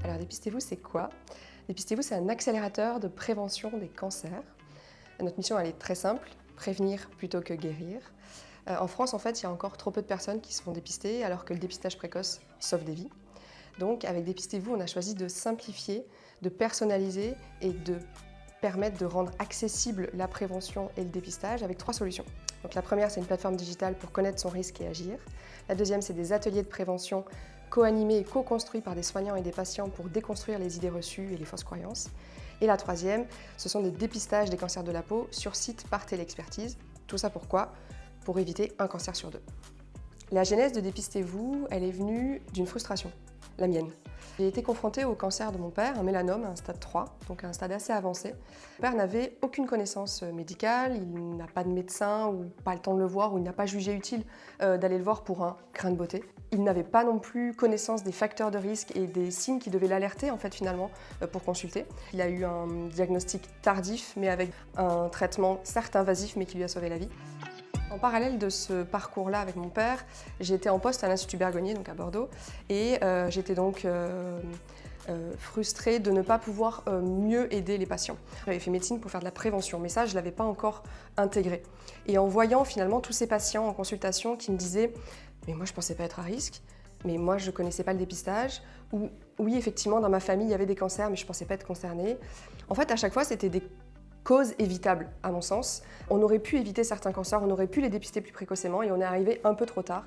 Alors Dépistez-vous, c'est quoi? Dépistez-vous, c'est un accélérateur de prévention des cancers. Notre mission, elle est très simple, prévenir plutôt que guérir. En France, en fait, il y a encore trop peu de personnes qui se font dépister, alors que le dépistage précoce sauve des vies. Donc, avec Dépistez-vous, on a choisi de simplifier, de personnaliser et de permettre de rendre accessible la prévention et le dépistage avec 3 solutions. Donc, la première, c'est une plateforme digitale pour connaître son risque et agir. La deuxième, c'est des ateliers de prévention co-animés et co-construits par des soignants et des patients pour déconstruire les idées reçues et les fausses croyances. Et la troisième, ce sont des dépistages des cancers de la peau sur site par téléexpertise. Tout ça pourquoi? Pour éviter un cancer sur 2. La genèse de Dépistez-vous, elle est venue d'une frustration, la mienne. J'ai été confrontée au cancer de mon père, un mélanome, un stade 3, donc un stade assez avancé. Mon père n'avait aucune connaissance médicale, il n'a pas de médecin ou pas le temps de le voir, ou il n'a pas jugé utile d'aller le voir pour un grain de beauté. Il n'avait pas non plus connaissance des facteurs de risque et des signes qui devaient l'alerter en fait finalement pour consulter. Il a eu un diagnostic tardif mais avec un traitement certes invasif mais qui lui a sauvé la vie. En parallèle de ce parcours-là avec mon père, j'étais en poste à l'Institut Bergonié, donc à Bordeaux, et j'étais donc frustrée de ne pas pouvoir mieux aider les patients. J'avais fait médecine pour faire de la prévention, mais ça, je ne l'avais pas encore intégré. Et en voyant finalement tous ces patients en consultation qui me disaient « mais moi je ne pensais pas être à risque », mais moi je ne connaissais pas le dépistage, ou oui effectivement dans ma famille il y avait des cancers mais je ne pensais pas être concernée. En fait à chaque fois c'était des causes évitables à mon sens. On aurait pu éviter certains cancers, on aurait pu les dépister plus précocement et on est arrivé un peu trop tard.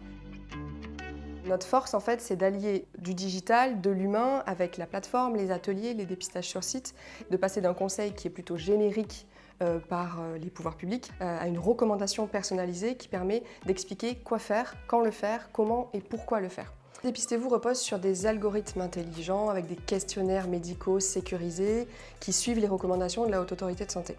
Notre force en fait c'est d'allier du digital, de l'humain avec la plateforme, les ateliers, les dépistages sur site, de passer d'un conseil qui est plutôt générique par les pouvoirs publics à une recommandation personnalisée qui permet d'expliquer quoi faire, quand le faire, comment et pourquoi le faire. Dépistez-vous repose sur des algorithmes intelligents avec des questionnaires médicaux sécurisés qui suivent les recommandations de la Haute Autorité de Santé.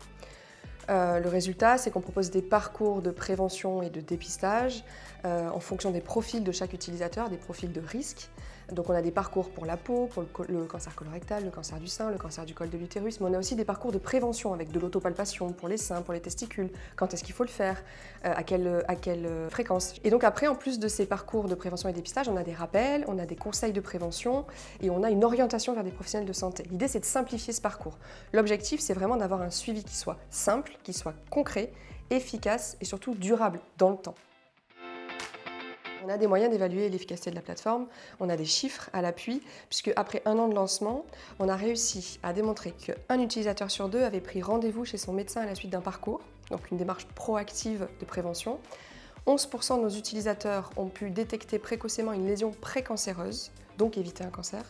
Le résultat, c'est qu'on propose des parcours de prévention et de dépistage en fonction des profils de chaque utilisateur, des profils de risque. Donc on a des parcours pour la peau, pour le cancer colorectal, le cancer du sein, le cancer du col de l'utérus, mais on a aussi des parcours de prévention avec de l'autopalpation pour les seins, pour les testicules, quand est-ce qu'il faut le faire, à quelle fréquence. Et donc après, en plus de ces parcours de prévention et dépistage, on a des rappels, on a des conseils de prévention et on a une orientation vers des professionnels de santé. L'idée, c'est de simplifier ce parcours. L'objectif, c'est vraiment d'avoir un suivi qui soit simple, qui soit concret, efficace et surtout durable dans le temps. On a des moyens d'évaluer l'efficacité de la plateforme, on a des chiffres à l'appui, puisque après 1 an de lancement, on a réussi à démontrer qu'un utilisateur sur 2 avait pris rendez-vous chez son médecin à la suite d'un parcours, donc une démarche proactive de prévention. 11% de nos utilisateurs ont pu détecter précocement une lésion précancéreuse, donc éviter un cancer.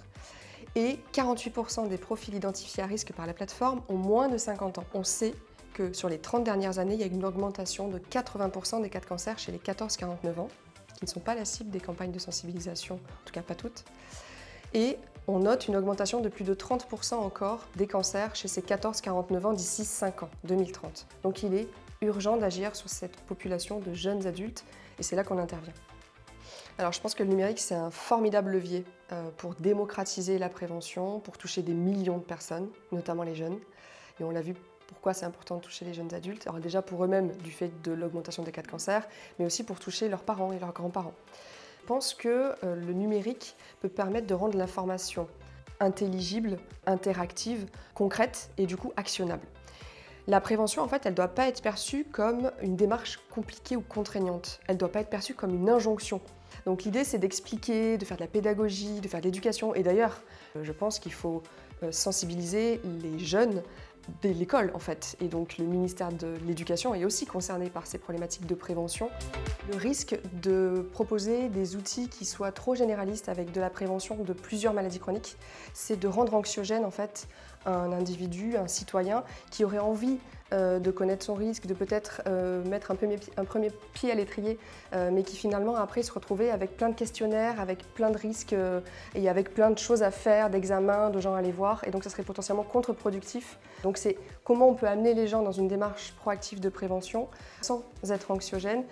Et 48% des profils identifiés à risque par la plateforme ont moins de 50 ans. On sait que sur les 30 dernières années, il y a une augmentation de 80% des cas de cancer chez les 14-49 ans, qui ne sont pas la cible des campagnes de sensibilisation, en tout cas pas toutes. Et on note une augmentation de plus de 30% encore des cancers chez ces 14-49 ans d'ici 5 ans, 2030. Donc il est urgent d'agir sur cette population de jeunes adultes et c'est là qu'on intervient. Alors je pense que le numérique c'est un formidable levier pour démocratiser la prévention, pour toucher des millions de personnes, notamment les jeunes. Et on l'a vu pourquoi c'est important de toucher les jeunes adultes. Alors déjà pour eux-mêmes du fait de l'augmentation des cas de cancer, mais aussi pour toucher leurs parents et leurs grands-parents. Je pense que le numérique peut permettre de rendre l'information intelligible, interactive, concrète et du coup actionnable. La prévention, en fait, elle ne doit pas être perçue comme une démarche compliquée ou contraignante. Elle ne doit pas être perçue comme une injonction. Donc l'idée, c'est d'expliquer, de faire de la pédagogie, de faire de l'éducation. Et d'ailleurs, je pense qu'il faut sensibiliser les jeunes dès l'école, en fait. Et donc le ministère de l'Éducation est aussi concerné par ces problématiques de prévention. Le risque de proposer des outils qui soient trop généralistes avec de la prévention de plusieurs maladies chroniques, c'est de rendre anxiogène, en fait, un individu, un citoyen qui aurait envie de connaître son risque, de peut-être mettre un premier pied à l'étrier, mais qui finalement après se retrouvait avec plein de questionnaires, avec plein de risques et avec plein de choses à faire, d'examens, de gens à aller voir, et donc ça serait potentiellement contre-productif. Donc c'est comment on peut amener les gens dans une démarche proactive de prévention sans être anxiogène.